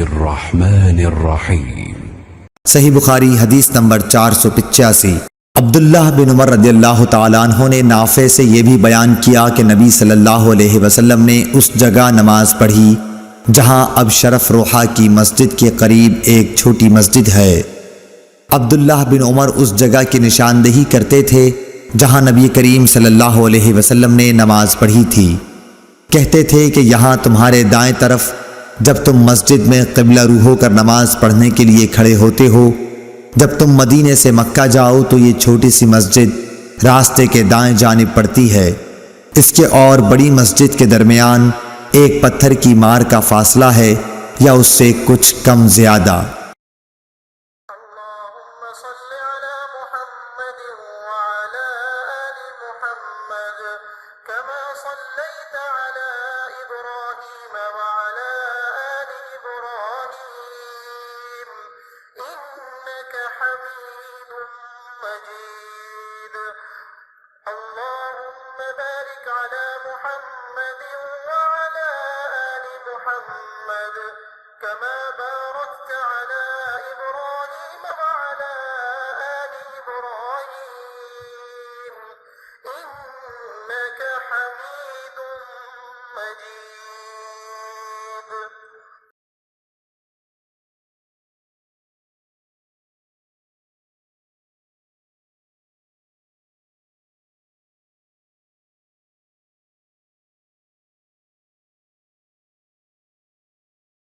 الرحمن الرحیم۔ صحیح بخاری حدیث نمبر 485۔ عبداللہ بن عمر رضی اللہ تعالیٰ عنہ نے نافع سے یہ بھی بیان کیا کہ نبی صلی اللہ علیہ وسلم نے اس جگہ نماز پڑھی جہاں اب شرف روحا کی مسجد کے قریب ایک چھوٹی مسجد ہے۔ عبداللہ بن عمر اس جگہ کی نشاندہی کرتے تھے جہاں نبی کریم صلی اللہ علیہ وسلم نے نماز پڑھی تھی۔ کہتے تھے کہ یہاں تمہارے دائیں طرف جب تم مسجد میں قبلہ رو ہو کر نماز پڑھنے کے لیے کھڑے ہوتے ہو، جب تم مدینے سے مکہ جاؤ تو یہ چھوٹی سی مسجد راستے کے دائیں جانب پڑتی ہے۔ اس کے اور بڑی مسجد کے درمیان ایک پتھر کی مار کا فاصلہ ہے یا اس سے کچھ کم زیادہ۔ اللهم صل على محمد وعلى آل محمد كما صليت على إبراهيم وعلى آل إبراهيم إنك حميد مجيد اللهم بارك على محمد وعلى آل محمد كما باركت على